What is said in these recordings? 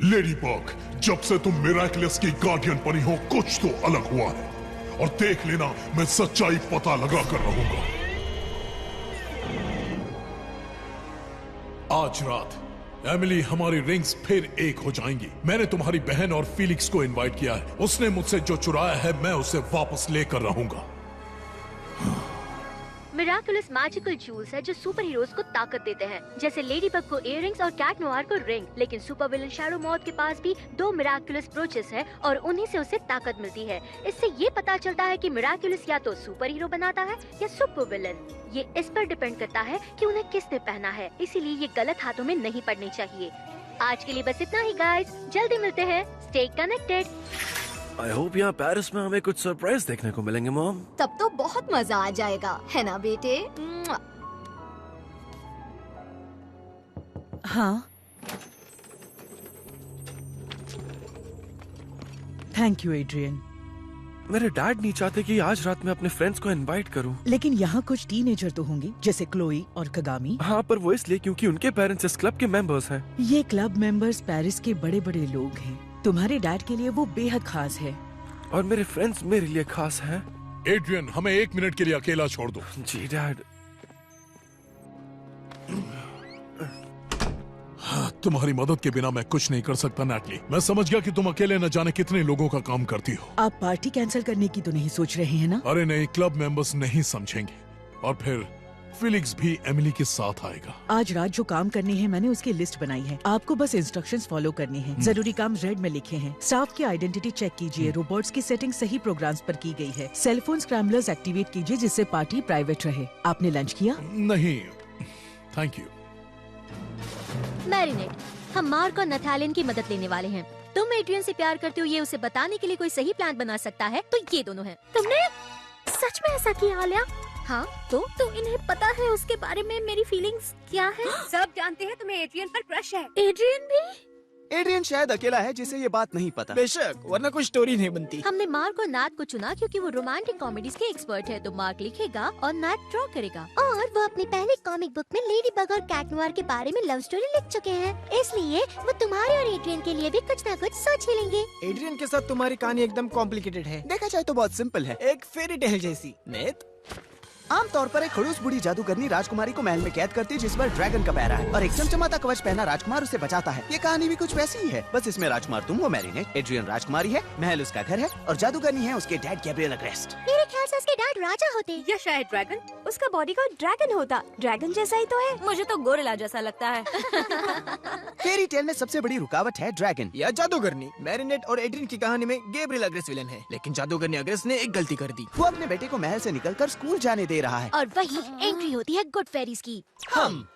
Ladybug, जब से तुम मिराक्युलस की गार्डियन बनी हो कुछ तो अलग हुआ है, और देख लेना मैं सच्चाई पता लगा कर रहूंगा। आज रात एमिली हमारी रिंग्स फिर एक हो जाएंगी। मैंने तुम्हारी बहन और फीलिक्स को इनवाइट किया है। उसने मुझसे जो चुराया है मैं उसे वापस लेकर रहूंगा। मिराकुलस मैजिकल जूल्स है जो सुपर हीरोज को ताकत देते हैं, जैसे लेडीबग को इयररिंग्स और कैट नोवार को रिंग। लेकिन सुपर विलन शैडो मॉथ के पास भी 2 मिराकुलस ब्रोचेस हैं और उन्हीं से उसे ताकत मिलती है। इससे ये पता चलता है कि मिराकुलस या तो सुपर हीरो बनाता है या सुपर विलन। ये इस पर डिपेंड करता है कि उन्हें किसने पहना है, इसीलिए ये गलत हाथों में नहीं पड़नी चाहिए। आज के लिए बस इतना ही गाइस, जल्दी मिलते हैं। Stay connected. आई होप यहाँ पेरिस में हमें कुछ सरप्राइज देखने को मिलेंगे मॉम। तब तो बहुत मजा आ जाएगा, है ना बेटे? हाँ, थैंक यू एड्रियन। मेरे डैड नहीं चाहते कि आज रात में अपने फ्रेंड्स को इनवाइट करूं। लेकिन यहाँ कुछ टीनेजर तो होंगे, जैसे क्लोई और कगामी। हाँ, पर वो इसलिए क्योंकि उनके पेरेंट्स इस क्लब के मेंबर्स हैं। ये क्लब मेंबर्स पेरिस के बड़े बड़े लोग हैं। तुम्हारे डैड के लिए वो बेहद खास है। और मेरे फ्रेंड्स मेरे लिए खास हैं। एड्रियन, हमें 1 मिनट के लिए अकेला छोड़ दो। जी डैड। तुम्हारी मदद के बिना मैं कुछ नहीं कर सकता नैटली। मैं समझ गया कि तुम अकेले न जाने कितने लोगों का काम करती हो। आप पार्टी कैंसिल करने की तो नहीं सोच रहे हैं ना? अरे नहीं, क्लब मेंबर्स नहीं समझेंगे। और फिर फिलिक्स भी एमिली के साथ आएगा। आज रात जो काम करने हैं मैंने उसकी लिस्ट बनाई है। आपको बस इंस्ट्रक्शंस फॉलो करने हैं। जरूरी काम रेड में लिखे हैं। स्टाफ की आइडेंटिटी चेक कीजिए। रोबोट्स की सेटिंग सही प्रोग्राम्स पर की गई है। सेलफोन स्क्रैम्बलर्स एक्टिवेट कीजिए जिससे पार्टी प्राइवेट रहे। आपने लंच किया? नहीं, थैंक यू। मैरिनेट, हम मार्क और नथालिन की मदद लेने वाले हैं। तुम एड्रियन से प्यार करते हो ये उसे बताने के लिए कोई सही प्लान बना सकता है तो ये दोनों हैं। तुमने सच में ऐसा किया आलिया? हाँ तो इन्हें पता है उसके बारे में मेरी फीलिंग्स क्या है? सब जानते हैं तुम्हें एड्रियन पर क्रश है। एड्रियन भी? एड्रियन शायद अकेला है जिसे ये बात नहीं पता। बेशक, वरना कोई स्टोरी नहीं बनती। हमने मार्क और नैट को चुना क्योंकि वो रोमांटिक कॉमेडीज के एक्सपर्ट है। तो मार्क लिखेगा और नैट ड्रॉ करेगा। और वो अपनी पहली कॉमिक बुक में लेडी बग और कैट नोवार के बारे में लव स्टोरी लिख चुके हैं। इसलिए वो तुम्हारे और एड्रियन के लिए भी कुछ न कुछ सोच ही लेंगे। एड्रियन के साथ तुम्हारी कहानी एकदम कॉम्प्लिकेटेड है। देखा जाए तो बहुत सिंपल है, एक फेरी टेल जैसी। नेत, आमतौर पर एक खड़ूस बूढ़ी जादूगरनी राजकुमारी को महल में कैद करती है जिस पर ड्रैगन का पैरा है और एक चमचमाता कवच पहना राजकुमार उसे बचाता है। ये कहानी भी कुछ वैसी ही है, बस इसमें राजकुमार तुम हो मैरिनेट, एड्रियन राजकुमारी है, महल उसका घर है और जादूगरनी है उसके डैड गैब्रिएल अग्रेस्ट। मेरे ख्याल से उसके डैड राजा होते या शायद ड्रैगन। उसका बॉडीगार्ड ड्रैगन होता। ड्रैगन जैसा ही तो है। मुझे तो गोरिल्ला जैसा लगता है। फेरी टेल में सबसे बड़ी रुकावट है ड्रैगन या जादूगरनी। मैरिनेट और एड्रियन की कहानी में गैब्रिएल अग्रेस्ट विलन है, लेकिन जादूगरनी अग्रेस्ट ने एक गलती कर दी। वो अपने बेटे को महल से निकलकर स्कूल जाने दे रहा है और वही एंट्री होती है गुड फेरीज की। हम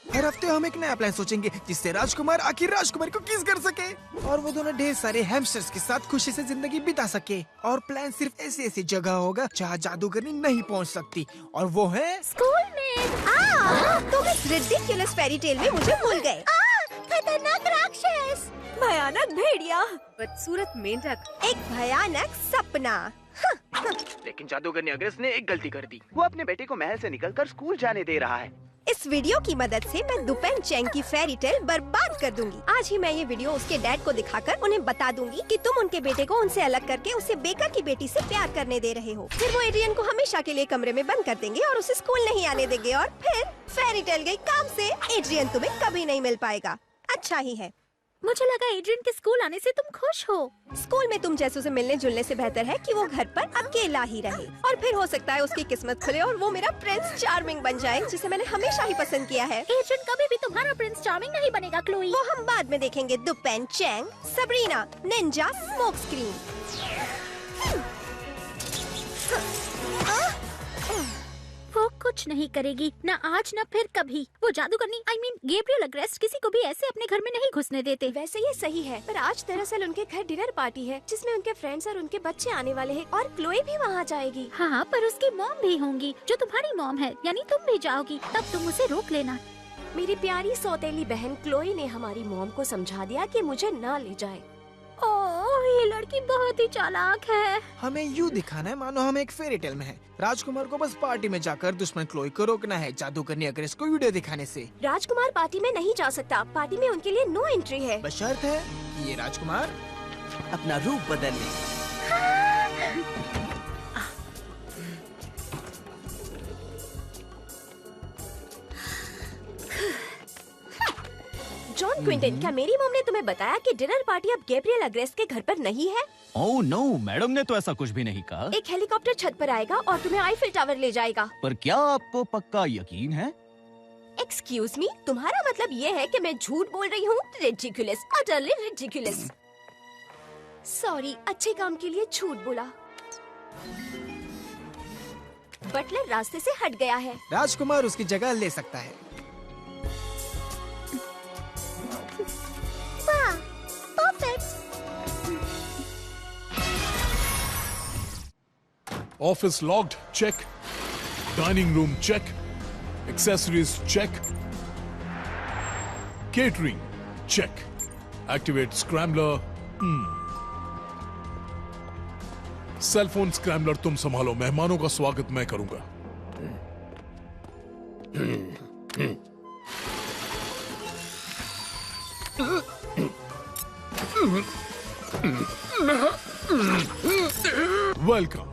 हर हफ्ते हम एक नया प्लान सोचेंगे जिससे राजकुमार आखिर राजकुमारी को किस कर सके और वो दोनों ढेर सारे हैमस्टर्स के साथ खुशी से जिंदगी बिता सके। और प्लान सिर्फ ऐसी ऐसी जगह होगा जहाँ जादूगरनी नहीं पहुँच सकती, और वो है स्कूल में। तुम इस रिडिकुलस फेरी टेल में मुझे भूल गए। खतरनाक राक्षस, भयानक भेड़िया, बदसूरत मेंढक, एक भयानक सपना। लेकिन जादूगरनी अग्रेस्ट ने एक गलती कर दी। वो अपने बेटे को महल से निकलकर स्कूल जाने दे रहा है। इस वीडियो की मदद से मैं दुपेन चेंग की फेरी टेल बर्बाद कर दूंगी। आज ही मैं ये वीडियो उसके डैड को दिखाकर उन्हें बता दूंगी कि तुम उनके बेटे को उनसे अलग करके उसे बेकर की बेटी से प्यार करने दे रहे हो। फिर वो एड्रियन को हमेशा के लिए कमरे में बंद कर देंगे और उसे स्कूल नहीं आने देंगे और फिर फेरी टेल गई काम से। एड्रियन तुम्हें कभी नहीं मिल पाएगा। अच्छा ही है। मुझे लगा एड्रियन के स्कूल आने से तुम खुश हो। स्कूल में तुम जैसों से मिलने जुलने से बेहतर है कि वो घर पर अकेला ही रहे और फिर हो सकता है उसकी किस्मत खुले और वो मेरा प्रिंस चार्मिंग बन जाए जिसे मैंने हमेशा ही पसंद किया है। एड्रियन कभी भी तुम्हारा प्रिंस चार्मिंग नहीं बनेगा क्लोई। वो हम बाद में देखेंगे। Dupain Cheng, Sabrina, ninja, smoke screen. वो कुछ नहीं करेगी, ना आज ना फिर कभी। वो जादूगरनी गैब्रिएल अग्रेस्ट किसी को भी ऐसे अपने घर में नहीं घुसने देते। वैसे ये सही है, पर आज दरअसल उनके घर डिनर पार्टी है जिसमें उनके फ्रेंड्स और उनके बच्चे आने वाले हैं और क्लोई भी वहाँ जाएगी। हाँ, पर उसकी मॉम भी होंगी जो तुम्हारी मॉम है, यानी तुम भी जाओगी। तब तुम उसे रोक लेना। मेरी प्यारी सौतेली बहन क्लोई ने हमारी मॉम को समझा दिया कि मुझे ना ले जाए। ओह, ये लड़की बहुत ही चालाक है। हमें यूँ दिखाना है मानो हम एक फेरी टेल में हैं। राजकुमार को बस पार्टी में जाकर दुश्मन क्लोई को रोकना है जादूगरनी अग्रेस्ट को वीडियो दिखाने से। राजकुमार पार्टी में नहीं जा सकता। पार्टी में उनके लिए नो एंट्री है। बशर्त है ये राजकुमार अपना रूप बदल ले। जॉन क्विंटन, क्या मेरी मॉम ने तुम्हें बताया कि डिनर पार्टी अब गैब्रियल अग्रेस्ट के घर पर नहीं है? ओह नो, मैडम ने तो ऐसा कुछ भी नहीं कहा। एक हेलीकॉप्टर छत पर आएगा और तुम्हें आईफिल टावर ले जाएगा। पर क्या आपको पक्का यकीन है? एक्सक्यूज मी, तुम्हारा मतलब ये है कि मैं झूठ बोल रही हूँ? Ridiculous, utterly ridiculous. सॉरी, अच्छे काम के लिए झूठ बोला। बटलर रास्ते से हट गया है। राजकुमार उसकी जगह ले सकता है। वाह, perfect. Office locked, check. Dining room check. Accessories check. Catering check. Activate scrambler. Cell phone scrambler तुम संभालो, मेहमानों का स्वागत मैं करूंगा। वेलकम।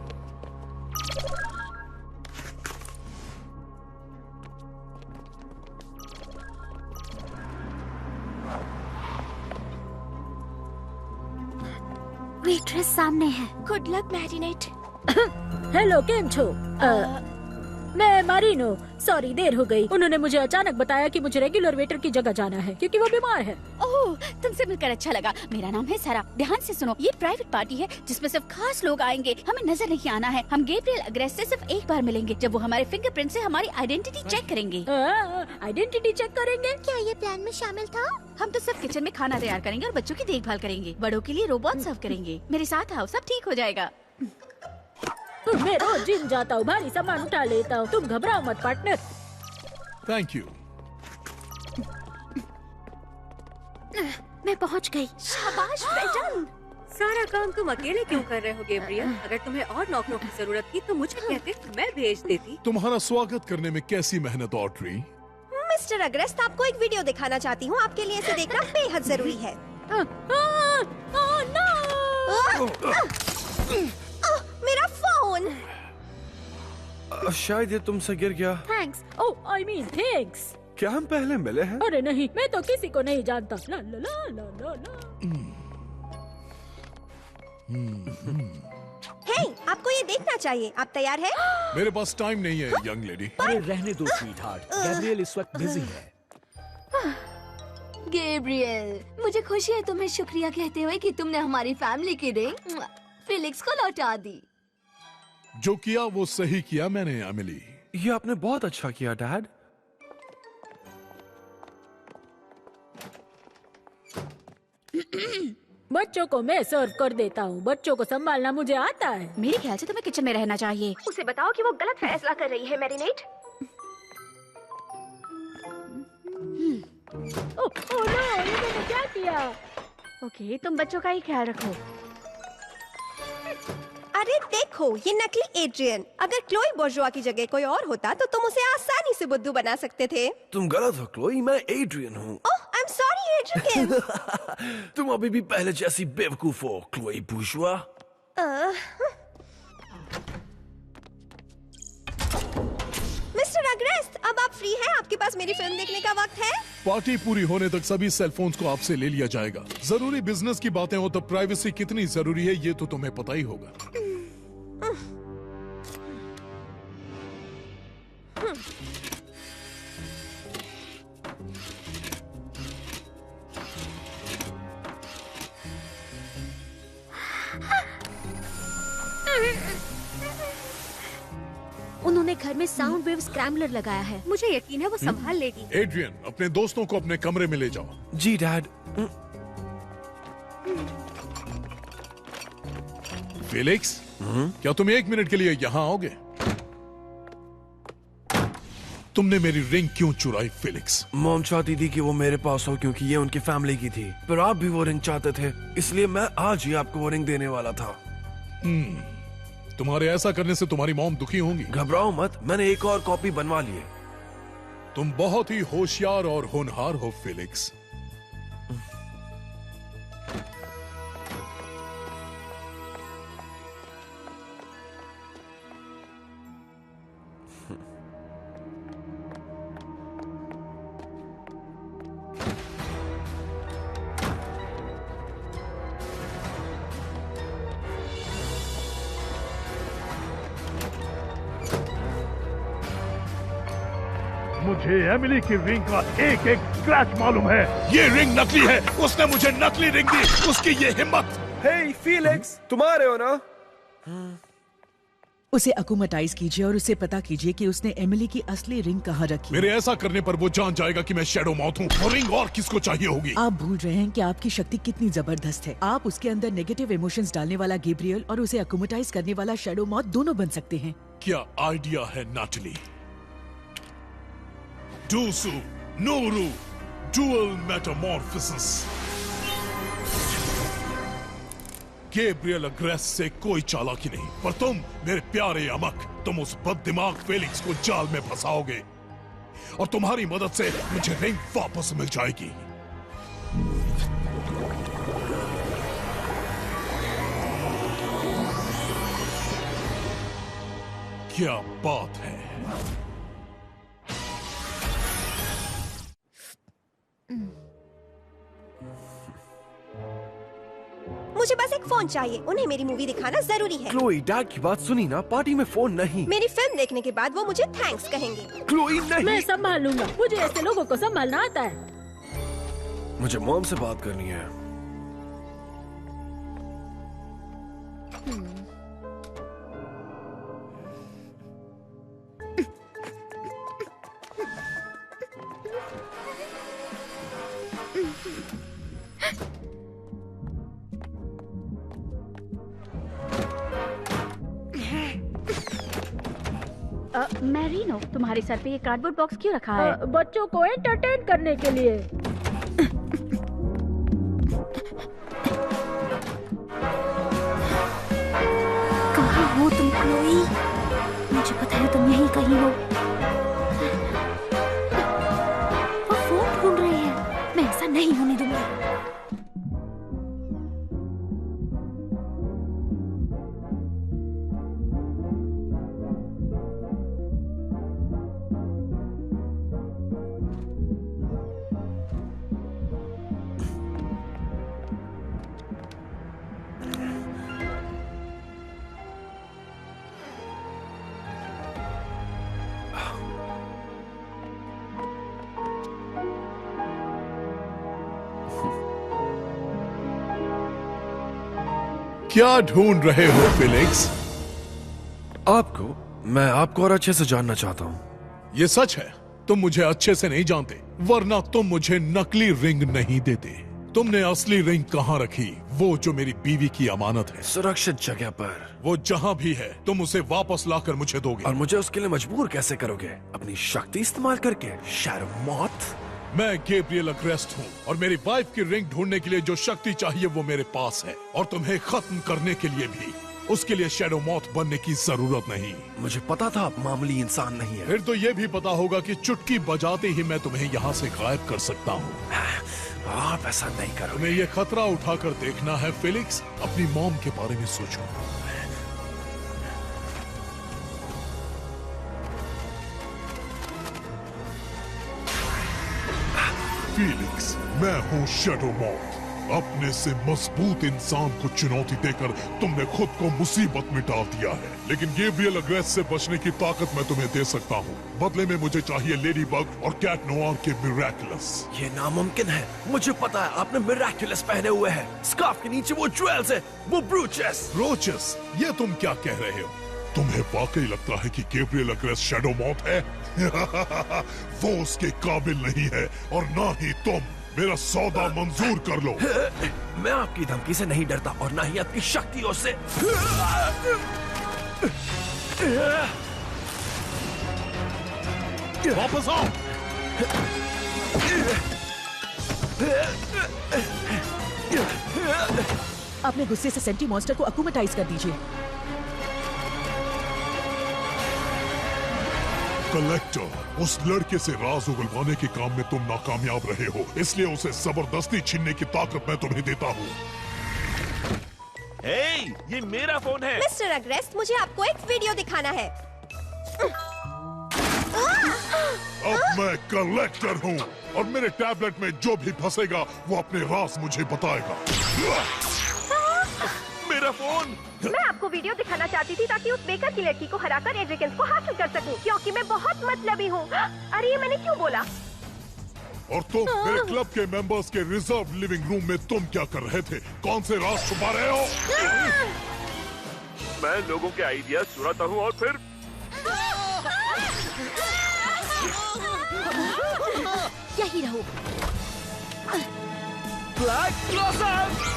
वेट्रेस सामने है। Good luck marinate. हेलो, केम छो? मैं मारिनो। सॉरी, देर हो गई। उन्होंने मुझे अचानक बताया कि मुझे रेगुलर वेटर की जगह जाना है क्योंकि वो बीमार है। ओह, तुमसे मिलकर अच्छा लगा। मेरा नाम है सारा। ध्यान से सुनो, ये प्राइवेट पार्टी है जिसमें सिर्फ खास लोग आएंगे। हमें नजर नहीं आना है। हम गैब्रियल अग्रेस्ट से सिर्फ एक बार मिलेंगे जब वो हमारे फिंगरप्रिंट से हमारी आइडेंटिटी चेक करेंगे। आइडेंटिटी चेक करेंगे? क्या ये प्लान में शामिल था? हम तो सिर्फ किचन में खाना तैयार करेंगे और बच्चों की देखभाल करेंगे। बड़ों के लिए रोबोट सर्व करेंगे। मेरे साथ आओ, सब ठीक हो जाएगा। मैं रोज जिम जाता हूँ, भारी सामान उठा लेता हूँ। तुम घबराओ मत पार्टनर। Thank you. मैं पहुंच गई। शाबाश, वेल डन। सारा काम तुम अकेले क्यों कर रहे हो गैब्रियल? अगर तुम्हें और नौकरों की जरूरत थी तो मुझे कहते, मैं भेज देती। तुम्हारा स्वागत करने में कैसी मेहनत ऑड्री। मिस्टर अग्रेस्ट, आपको एक वीडियो दिखाना चाहती हूँ। आपके लिए इसे देखना बेहद जरूरी है। मेरा फोन। शायद ये तुमसे गिर गया। Thanks. Oh, I mean thanks. क्या हम पहले मिले हैं? अरे नहीं, मैं तो किसी को नहीं जानता। ला ला ला ला ला ला। हे, आपको ये देखना चाहिए। आप तैयार हैं? मेरे पास टाइम नहीं है यंग लेडी। अरे रहने दो स्वीटहार्ट, गैब्रियल इस वक्त बिजी है। गैब्रियल, मुझे खुशी है तुम्हें शुक्रिया कहते हुए कि तुमने हमारी फैमिली की रिंग फिलिक्स को लौटा दी। जो किया वो सही किया मैंने एमिली। ये आपने बहुत अच्छा किया डैड। बच्चों को मैं सर्व कर देता हूँ। बच्चों को संभालना मुझे आता है। मेरे ख्याल से तुम्हें किचन में रहना चाहिए। उसे बताओ कि वो गलत फैसला कर रही है मैरिनेट। ओह नो, ये मैंने क्या किया? ओके, तुम बच्चों का ही ख्याल रखो। अरे देखो, ये नकली एड्रियन। अगर क्लोई बोर्जुआ की जगह कोई और होता तो तुम उसे आसानी से बुद्धू बना सकते थे। तुम गलत हो क्लोई, मैं एड्रियन हूँ। ओह, आई एम सॉरी एड्रियन। तुम अभी भी पहले जैसी बेवकूफ हो क्लोई बोर्जुआ। मिस्टर अग्रेस्ट, अब आप फ्री हैं? आपके पास मेरी फिल्म देखने का वक्त है? पार्टी पूरी होने तक सभी सेल फोन्स को आपसे ले लिया जाएगा। जरूरी बिजनेस की बातें हो तो प्राइवेसी कितनी जरूरी है ये तो तुम्हें पता ही होगा। उन्होंने घर में साउंड वेव स्क्रैम्बलर लगाया है। मुझे यकीन है वो संभाल लेगी। एड्रियन, अपने दोस्तों को अपने कमरे में ले जाओ। जी डैड। फिलिक्स, क्या तुम 1 मिनट के लिए यहाँ आओगे? तुमने मेरी रिंग क्यों चुराई फिलिक्स? मॉम चाहती थी कि वो मेरे पास हो क्योंकि ये उनकी फैमिली की थी, पर आप भी वो रिंग चाहते थे, इसलिए मैं आज ही आपको वो रिंग देने वाला था। तुम्हारे ऐसा करने से तुम्हारी मॉम दुखी होंगी। घबराओ मत, मैंने एक और कॉपी बनवा ली है। तुम बहुत ही होशियार और होनहार हो फिलिक्स। मुझे एमिली की रिंग का एक एक स्क्रैच मालूम है। ये रिंग नकली है, उसने मुझे नकली रिंग दी, उसकी ये हिम्मत। हे फीलिक्स, तुम आ रहे हो ना? उसे अकुमटाइज कीजिए और उसे पता कीजिए कि उसने एमिली की असली रिंग कहाँ रखी। मेरे ऐसा करने पर वो जान जाएगा कि मैं शैडो माउथ हूँ। वो रिंग और किसको चाहिए होगी? आप भूल रहे हैं कि आपकी शक्ति कितनी जबरदस्त है। आप उसके अंदर नेगेटिव इमोशंस डालने वाला गैब्रियल और उसे अकुमटाइज करने वाला शैडो माउथ दोनों बन सकते हैं। क्या आइडिया है Nathalie? Duusu Nooroo dual metamorphosis. Gabriel Agreste से कोई चालाकी नहीं, पर तुम मेरे प्यारे अमक, तुम उस बददिमाग फेलिक्स को जाल में फंसाओगे और तुम्हारी मदद से मुझे रिंग वापस मिल जाएगी। क्या बात है। मुझे बस एक फोन चाहिए। उन्हें मेरी मूवी दिखाना जरूरी है। क्लोई, डैड की बात सुनी ना? पार्टी में फोन नहीं। मेरी फिल्म देखने के बाद वो मुझे थैंक्स कहेंगे। क्लोई नहीं। मैं संभाल लूंगा, मुझे ऐसे लोगों को संभालना आता है। मुझे मॉम से बात करनी है। मैरीनो, तुम्हारे सर पे ये कार्डबोर्ड बॉक्स क्यों रखा है? बच्चों को एंटरटेन करने के लिए। कहाँ हो तुम क्लोई? मुझे पता है तुम यहीं कहीं हो। वो फोन ढूंढ रहे हैं। मैं ऐसा नहीं होने दूंगी। क्या ढूंढ रहे हो फेलिक्स? आपको, मैं आपको और अच्छे से जानना चाहता हूँ। ये सच है, तुम मुझे अच्छे से नहीं जानते, वरना तुम मुझे नकली रिंग नहीं देते। तुमने असली रिंग कहाँ रखी? वो जो मेरी बीवी की अमानत है। सुरक्षित जगह पर। वो जहाँ भी है तुम उसे वापस लाकर मुझे दोगे। और मुझे उसके लिए मजबूर कैसे करोगे? अपनी शक्ति इस्तेमाल करके? Shadow moth? मैं गैब्रियल अग्रेस्ट हूँ और मेरी वाइफ की रिंग ढूंढने के लिए जो शक्ति चाहिए वो मेरे पास है, और तुम्हें खत्म करने के लिए भी उसके लिए शैडो मॉथ बनने की जरूरत नहीं। मुझे पता था आप मामूली इंसान नहीं है। फिर तो ये भी पता होगा कि चुटकी बजाते ही मैं तुम्हें यहाँ से गायब कर सकता हूँ। आप ऐसा नहीं करोगे। तुम्हें ये खतरा उठाकर देखना है फेलिक्स। अपनी मॉम के बारे में सोचो। फेलिक्स, मैं हूँ शैडो मॉथ। अपने से मजबूत इंसान को चुनौती देकर तुमने खुद को मुसीबत में डाल दिया है, लेकिन गैब्रियल अग्रेस से बचने की ताकत मैं तुम्हें दे सकता हूँ। बदले में मुझे चाहिए लेडी बग और कैट नोआर के मिरेकुलस। ये नामुमकिन है। मुझे पता है, आपने मिरेकुलस पहने हुए हैं। स्कार्फ के नीचे वो ज्वेल्स है, वो ब्रूचेस। ब्रूचेस? ये तुम क्या कह रहे हो? तुम्हें वाकई लगता है कि गैब्रियल अग्रेस शैडो मॉथ है? वो उसके काबिल नहीं है, और ना ही तुम। मेरा सौदा मंजूर कर लो। मैं आपकी धमकी से नहीं डरता और ना ही आपकी शक्तियों से। वापस आओ। अपने गुस्से से सेंटी मॉन्स्टर को अकुमटाइज कर दीजिए। कलेक्टर, उस लड़के से राज उगलवाने के काम में तुम नाकामयाब रहे हो, इसलिए उसे जबरदस्ती छीनने की ताकत मैं तुम्हें देता हूँ। ये मेरा फोन है। मिस्टर अग्रेस्ट, मुझे आपको एक वीडियो दिखाना है। अब मैं कलेक्टर हूँ और मेरे टैबलेट में जो भी फंसेगा वो अपने राज मुझे बताएगा। मेरा मेरा फोन। मैं आपको वीडियो दिखाना चाहती थी ताकि उस बेकर की लड़की को हराकर एड्रिकन्स को हासिल कर सकूं, क्योंकि मैं बहुत मतलबी हूँ। अरे ये मैंने क्यों बोला? और तुम मेरे क्लब के मेंबर्स के रिजर्व लिविंग रूम में तुम क्या कर रहे थे? कौन से राज छुपा रहे हो? मैं लोगों के आइडिया सुनाता हूँ और फिर यही रहो। Black blossom.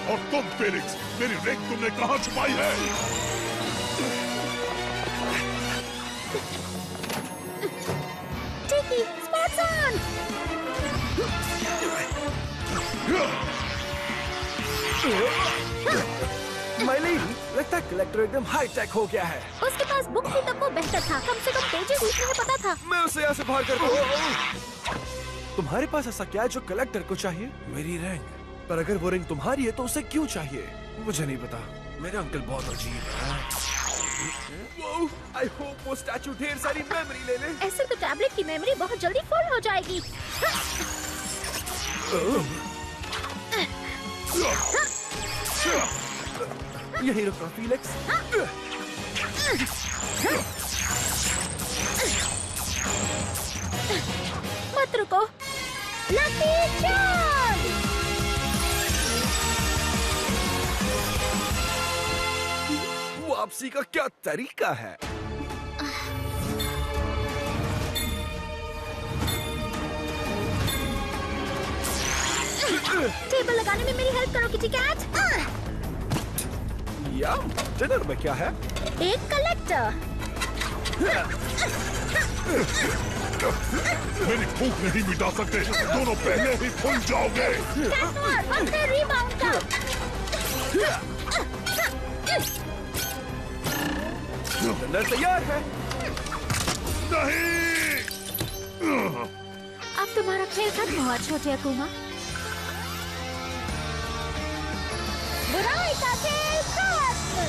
और तुम फेलिक्स, मेरी रिंग तुमने कहाँ छुपाई है? टिकी, स्पॉट्स ऑन। माइली, लगता है कलेक्टर एकदम हाई टेक हो गया है। उसके पास बुक थी तब वो बेहतर था, कम से कम पेजेस लिखने में पता था। मैं उसे यहाँ से बाहर करता हूँ। तुम्हारे पास ऐसा क्या है जो कलेक्टर को चाहिए? मेरी रिंग। पर अगर वो रिंग तुम्हारी है तो उसे क्यों चाहिए? मुझे नहीं पता। मेरे अंकल बहुत अजीब है। आई होप वो स्टैचू ढेर सारी मेमोरी ले ले। ऐसे तो टैबलेट की मेमोरी बहुत जल्दी फुल हो जाएगी। यही रुकना फीलिक्स। मत रुको। Lucky charge. वापसी का क्या तरीका है? टेबल लगाने में मेरी हेल्प करो किटी कैट। या डिनर में क्या है? एक कलेक्टर। मेरी भूख नहीं मिटा सकते, दोनों पहले ही भूल जाओगे। रिबाउंड का। डिनर तैयार है। नहीं। अब तुम्हारा खेल खत्म हुआ छोटे अकुमा। बुराई का खेल खत्म।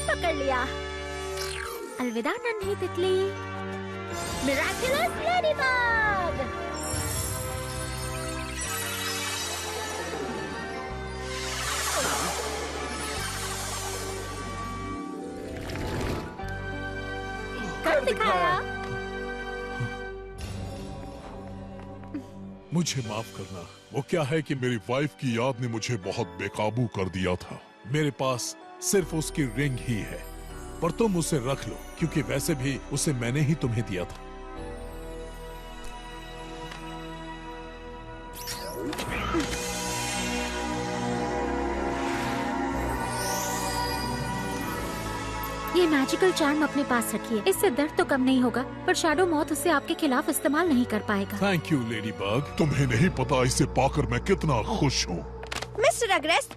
पकड़ लिया। अलविदा नन्ही तितली। Miraculous ladybug. कर दिखाया। मुझे माफ करना। वो क्या है कि मेरी वाइफ की याद ने मुझे बहुत बेकाबू कर दिया था। मेरे पास सिर्फ उसकी रिंग ही है, पर तुम उसे रख लो क्योंकि वैसे भी उसे मैंने ही तुम्हें दिया था। ये मैजिकल चार्म अपने पास रखिए। इससे दर्द तो कम नहीं होगा, पर शैडो मॉथ उसे आपके खिलाफ इस्तेमाल नहीं कर पाएगा। Thank you lady bug. तुम्हें नहीं पता इसे पाकर मैं कितना खुश हूँ। मिस्टर अग्रेस्ट,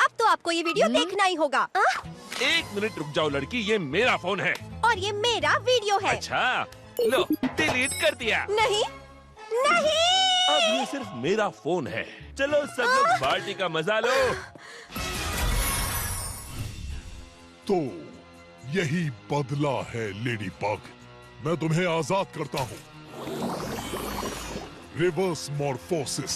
अब तो आपको ये वीडियो देखना ही होगा। एक मिनट रुक जाओ लड़की, ये मेरा फोन है। और ये मेरा वीडियो है। अच्छा, लो डिलीट कर दिया। नहीं। अब ये सिर्फ मेरा फोन है। चलो सब लोग पार्टी का मजा लो। तो यही बदला है लेडी बग। मैं तुम्हें आजाद करता हूँ। Reverse morphosis.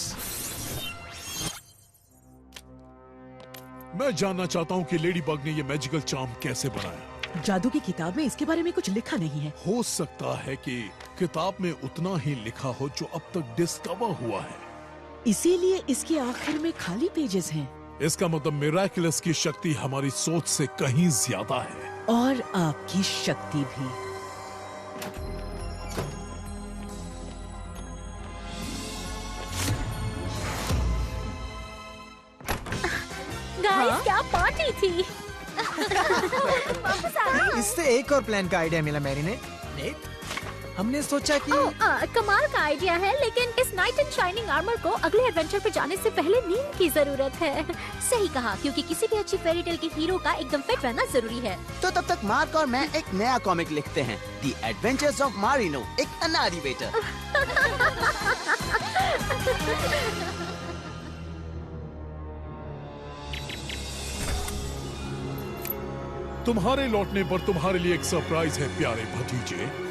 मैं जानना चाहता हूँ कि लेडी बग ने ये मैजिकल चार्म कैसे बनाया। जादू की किताब में इसके बारे में कुछ लिखा नहीं है। हो सकता है कि किताब में उतना ही लिखा हो जो अब तक डिस्कवर हुआ है। इसीलिए इसके आखिर में खाली पेजेस हैं। इसका मतलब मिराकुलस की शक्ति हमारी सोच से कहीं ज्यादा है। और आपकी शक्ति भी। गाइस, क्या पार्टी थी। इससे एक और प्लान का आइडिया मिला मैरी ने। हमने सोचा कि कमाल का आइडिया है, लेकिन इस नाइट एंड शाइनिंग आर्मर को अगले एडवेंचर पे जाने से पहले नींद की जरूरत है। सही कहा, क्योंकि किसी भी अच्छी फेरी टेल के हीरो का एकदम फिट रहना जरूरी है। तो तब तक मार्क और मैं एक नया कॉमिक लिखते हैं, द एडवेंचर्स ऑफ मारिनो, एक अनाड़ी वेटर। तुम्हारे लौटने पर तुम्हारे लिए एक सरप्राइज है प्यारे भतीजे।